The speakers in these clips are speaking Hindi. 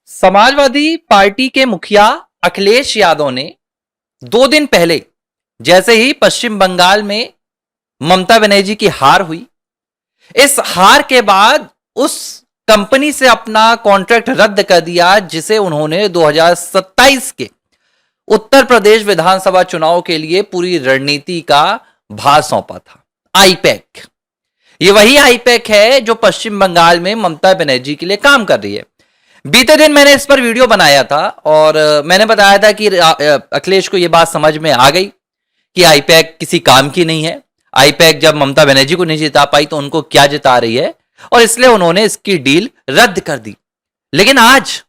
समाजवादी पार्टी के मुखिया अखिलेश यादव ने 2 दिन पहले जैसे ही पश्चिम बंगाल में ममता बनर्जी की हार हुई, इस हार के बाद उस कंपनी से अपना कॉन्ट्रैक्ट रद्द कर दिया जिसे उन्होंने 2027 के उत्तर प्रदेश विधानसभा चुनाव के लिए पूरी रणनीति का भार सौंपा था। आईपैक, ये वही आईपैक है जो पश्चिम बंगाल में ममता बनर्जी के लिए काम कर रही है। बीते दिन मैंने इस पर वीडियो बनाया था और मैंने बताया था कि अखिलेश को यह बात समझ में आ गई कि आईपैक किसी काम की नहीं है। आईपैक जब ममता बनर्जी को नहीं जिता पाई तो उनको क्या जिता रही है, और इसलिए उन्होंने इसकी डील रद्द कर दी। लेकिन आज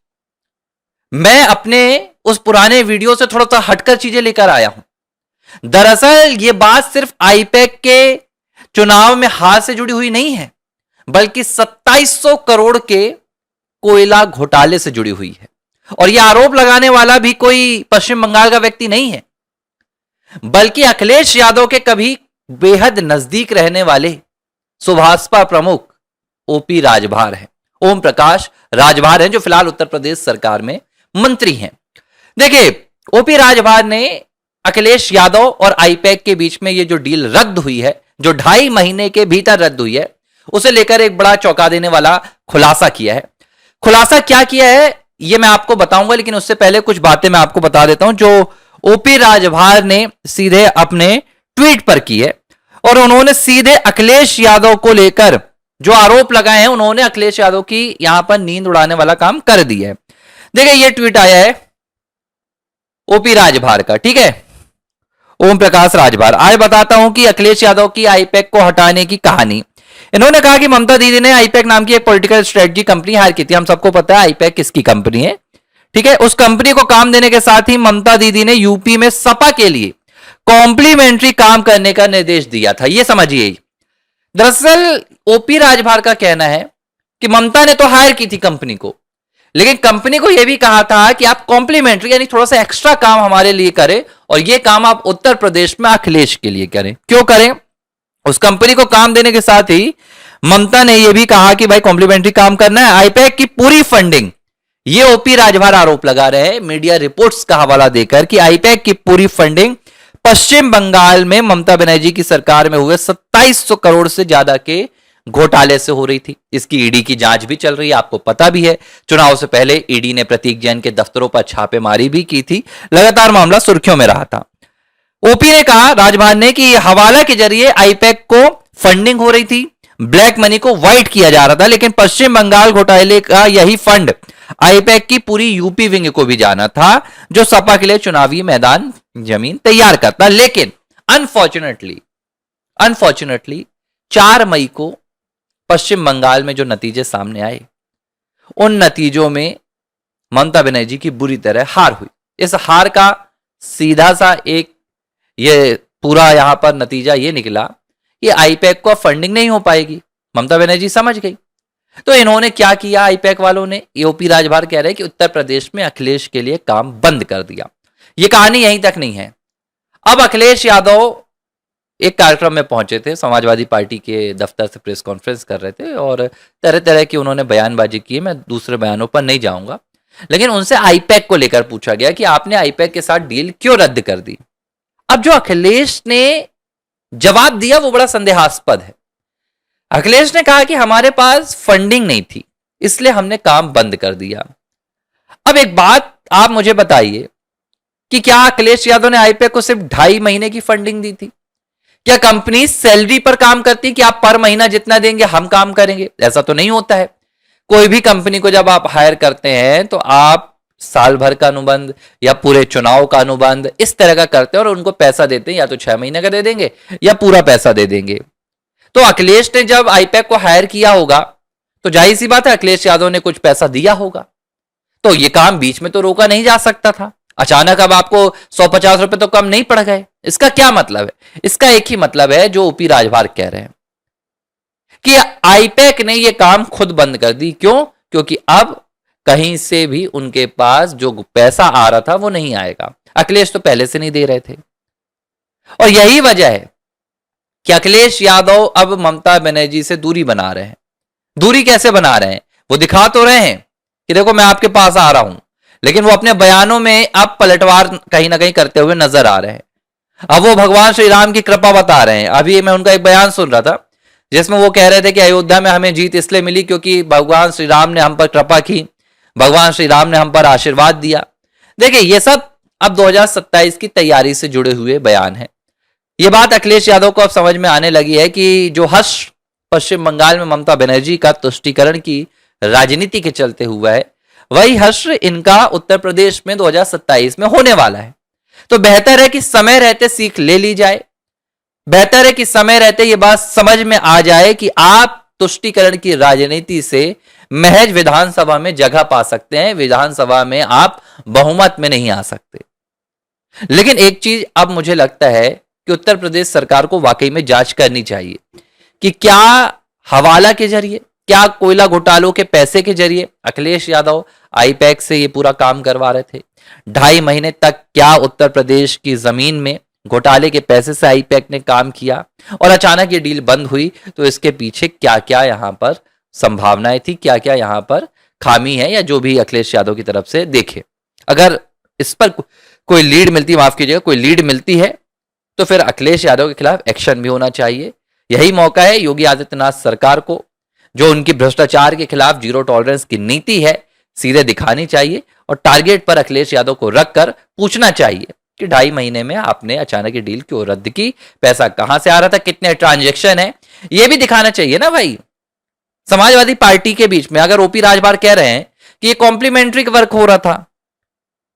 मैं अपने उस पुराने वीडियो से थोड़ा सा हटकर चीजें लेकर आया हूं। दरअसल यह बात सिर्फ आईपैक के चुनाव में हार से जुड़ी हुई नहीं है, बल्कि 2700 करोड़ के कोयला घोटाले से जुड़ी हुई है। और यह आरोप लगाने वाला भी कोई पश्चिम बंगाल का व्यक्ति नहीं है, बल्कि अखिलेश यादव के कभी बेहद नजदीक रहने वाले सुभाषपा प्रमुख ओपी राजभार हैं, ओम प्रकाश राजभार हैं, जो फिलहाल उत्तर प्रदेश सरकार में मंत्री हैं। देखिए, ओपी राजभार ने अखिलेश यादव और आईपैक के बीच में यह जो डील रद्द हुई है, जो 2.5 महीने के भीतर रद्द हुई है, उसे लेकर एक बड़ा चौंका देने वाला खुलासा किया है। खुलासा क्या किया है यह मैं आपको बताऊंगा, लेकिन उससे पहले कुछ बातें मैं आपको बता देता हूं जो ओपी राजभार ने सीधे अपने ट्वीट पर की है। और उन्होंने सीधे अखिलेश यादव को लेकर जो आरोप लगाए हैं, उन्होंने अखिलेश यादव की यहां पर नींद उड़ाने वाला काम कर दिया है। देखिए, यह ट्वीट आया है ओपी राजभार का, ठीक है, ओम प्रकाश राजभार। आज बताता हूं कि अखिलेश यादव की आईपैक को हटाने की कहानी। इन्होंने कहा कि ममता दीदी ने आईपैक नाम की एक पॉलिटिकल स्ट्रेटजी कंपनी हायर की थी। हम सबको पता है आईपैक किसकी कंपनी है, ठीक है। उस कंपनी को काम देने के साथ ही ममता दीदी ने यूपी में सपा के लिए कॉम्प्लीमेंट्री काम करने का निर्देश दिया था। यह समझिए। दरअसल ओपी राजभार का कहना है कि ममता ने तो हायर की थी कंपनी को, लेकिन कंपनी को यह भी कहा था कि आप कॉम्प्लीमेंट्री यानी थोड़ा सा एक्स्ट्रा काम हमारे लिए करें, और यह काम आप उत्तर प्रदेश में अखिलेश के लिए करें। क्यों करें? उस कंपनी को काम देने के साथ ही ममता ने यह भी कहा कि भाई कॉम्प्लीमेंट्री काम करना है। आईपैक की पूरी फंडिंग, ये ओपी राजभार आरोप लगा रहे हैं मीडिया रिपोर्ट्स का हवाला देकर कि आईपैक की पूरी फंडिंग पश्चिम बंगाल में ममता बनर्जी की सरकार में हुए 2700 करोड़ से ज्यादा के घोटाले से हो रही थी। इसकी ईडी की जांच भी चल रही है, आपको पता भी है। चुनाव से पहले ईडी ने प्रतीक जैन के दफ्तरों पर छापेमारी भी की थी। लगातार मामला सुर्खियों में रहा था। ओपी ने कहा, राजभार ने, कि हवाला के जरिए आईपैक को फंडिंग हो रही थी, ब्लैक मनी को व्हाइट किया जा रहा था, लेकिन पश्चिम बंगाल घोटाले का यही फंड आईपैक की पूरी यूपी विंग को भी जाना था, जो सपा के लिए चुनावी मैदान जमीन तैयार करता। लेकिन अनफॉर्चुनेटली 4 मई को पश्चिम बंगाल में जो नतीजे सामने आए, उन नतीजों में ममता बनर्जी की बुरी तरह हार हुई। इस हार का सीधा सा एक ये पूरा यहां पर नतीजा ये निकला, ये आईपैक को फंडिंग नहीं हो पाएगी। ममता बनर्जी समझ गई। तो इन्होंने क्या किया आईपैक वालों ने? ओपी राजभार कह रहे हैं कि उत्तर प्रदेश में अखिलेश के लिए काम बंद कर दिया। ये कहानी यहीं तक नहीं है। अब अखिलेश यादव एक कार्यक्रम में पहुंचे थे, समाजवादी पार्टी के दफ्तर से प्रेस कॉन्फ्रेंस कर रहे थे, और तरह तरह की उन्होंने बयानबाजी की। मैं दूसरे बयानों पर नहीं जाऊंगा, लेकिन उनसे आईपैक को लेकर पूछा गया कि आपने आईपैक के साथ डील क्यों रद्द कर दी। अब जो अखिलेश ने जवाब दिया वो बड़ा संदेहास्पद है। अखिलेश ने कहा कि हमारे पास फंडिंग नहीं थी, इसलिए हमने काम बंद कर दिया। अब एक बात आप मुझे बताइए कि क्या अखिलेश यादव ने आईपैक को सिर्फ 2.5 महीने की फंडिंग दी थी? क्या कंपनी सैलरी पर काम करती कि आप पर महीना जितना देंगे हम काम करेंगे? ऐसा तो नहीं होता है। कोई भी कंपनी को जब आप हायर करते हैं तो आप साल भर का अनुबंध या पूरे चुनाव का अनुबंध इस तरह का करते हैं, और उनको पैसा देते हैं, या तो 6 महीने का दे देंगे या पूरा पैसा दे देंगे। तो अखिलेश ने जब आईपैक को हायर किया होगा तो जाहिर सी बात है अखिलेश यादव ने कुछ पैसा दिया होगा। तो ये काम बीच में तो रोका नहीं जा सकता था। अचानक अब आपको 150 रुपए तो कम नहीं पड़ गए। इसका क्या मतलब है? इसका एक ही मतलब है जो ओपी राजभार कह रहे हैं कि आईपैक ने यह काम खुद बंद कर दी। क्यों? क्योंकि अब कहीं से भी उनके पास जो पैसा आ रहा था वो नहीं आएगा। अखिलेश तो पहले से नहीं दे रहे थे, और यही वजह है कि अखिलेश यादव अब ममता बनर्जी से दूरी बना रहे हैं। दूरी कैसे बना रहे हैं? वो दिखा तो रहे हैं कि देखो मैं आपके पास आ रहा हूं, लेकिन वो अपने बयानों में अब पलटवार कहीं ना कहीं करते हुए नजर आ रहे हैं। अब वो भगवान श्री राम की कृपा बता रहे हैं। अभी मैं उनका एक बयान सुन रहा था जिसमें वो कह रहे थे कि अयोध्या में हमें जीत इसलिए मिली क्योंकि भगवान श्री राम ने हम पर कृपा की, भगवान श्री राम ने हम पर आशीर्वाद दिया। देखिए ये सब अब 2027 की तैयारी से जुड़े हुए बयान है। ये बात अखिलेश यादव को अब समझ में आने लगी है कि जो हर्ष पश्चिम बंगाल में ममता बनर्जी का तुष्टीकरण की राजनीति के चलते हुआ है, वही हर्ष इनका उत्तर प्रदेश में 2027 में होने वाला है। तो बेहतर है कि समय रहते सीख ले ली जाए, बेहतर है कि समय रहते ये बात समझ में आ जाए कि आप तुष्टीकरण की राजनीति से महज विधानसभा में जगह पा सकते हैं, विधानसभा में आप बहुमत में नहीं आ सकते। लेकिन एक चीज अब मुझे लगता है कि उत्तर प्रदेश सरकार को वाकई में जांच करनी चाहिए कि क्या हवाला के जरिए, क्या कोयला घोटालों के पैसे के जरिए अखिलेश यादव आईपैक से ये पूरा काम करवा रहे थे। 2.5 महीने तक क्या उत्तर प्रदेश की जमीन में घोटाले के पैसे से आईपैक ने काम किया और अचानक ये डील बंद हुई, तो इसके पीछे क्या क्या यहां पर संभावनाएं थी, क्या क्या यहां पर खामी है, या जो भी अखिलेश यादव की तरफ से देखे। अगर इस पर कोई लीड मिलती, माफ कीजिएगा, कोई लीड मिलती है तो फिर अखिलेश यादव के खिलाफ एक्शन भी होना चाहिए। यही मौका है योगी आदित्यनाथ सरकार को, जो उनकी भ्रष्टाचार के खिलाफ जीरो टॉलरेंस की नीति है, सीधे दिखानी चाहिए और टारगेट पर अखिलेश यादव को रखकर पूछना चाहिए कि 2.5 महीने में आपने अचानक ये डील क्यों रद्द की, पैसा कहां से आ रहा था, कितने ट्रांजेक्शन है, ये भी दिखाना चाहिए ना भाई। समाजवादी पार्टी के बीच में अगर ओपी राजभर कह रहे हैं कि ये कॉम्प्लीमेंट्री वर्क हो रहा था,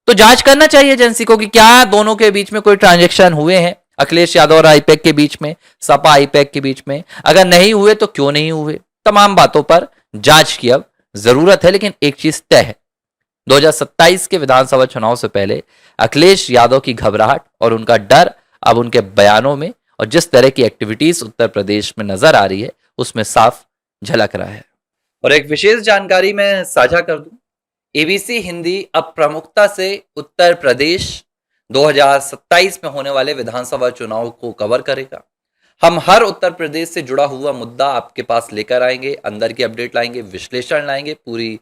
तो जांच करना चाहिए एजेंसी को कि क्या दोनों के बीच में कोई ट्रांजेक्शन हुए हैं, अखिलेश यादव और आईपैक के बीच में, सपा आईपैक के बीच में। अगर नहीं हुए तो क्यों नहीं हुए, तमाम बातों पर जांच की अब जरूरत है। लेकिन एक चीज तय है, 2027 के विधानसभा चुनाव से पहले अखिलेश यादव की घबराहट और उनका डर अब उनके बयानों में और जिस तरह की एक्टिविटीज उत्तर प्रदेश में नजर आ रही है उसमें साफ झलक रहा है। और एक विशेष जानकारी मैं साझा कर दूं, एबीसी हिंदी अब प्रमुखता से उत्तर प्रदेश 2027 में होने वाले विधानसभा चुनाव को कवर करेगा। हम हर उत्तर प्रदेश से जुड़ा हुआ मुद्दा आपके पास लेकर आएंगे, अंदर की अपडेट लाएंगे, विश्लेषण लाएंगे, पूरी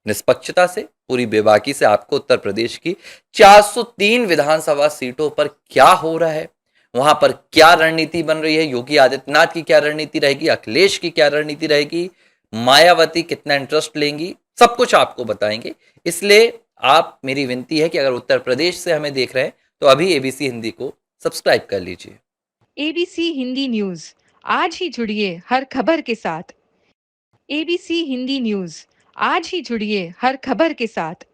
निष्पक्षता से, पूरी बेबाकी से आपको उत्तर प्रदेश की 403 विधानसभा सीटों पर क्या हो रहा है, वहां पर क्या रणनीति बन रही है, योगी आदित्यनाथ की क्या रणनीति रहेगी, अखिलेश की क्या रणनीति रहेगी, मायावती कितना इंटरेस्ट लेंगी, सब कुछ आपको बताएंगे। इसलिए आप, मेरी विनती है कि अगर उत्तर प्रदेश से हमें देख रहे हैं तो अभी एबीसी हिंदी को सब्सक्राइब कर लीजिए। एबीसी हिंदी न्यूज, आज ही जुड़िए हर खबर के साथ। एबीसी हिंदी न्यूज, आज ही जुड़िए हर खबर के साथ।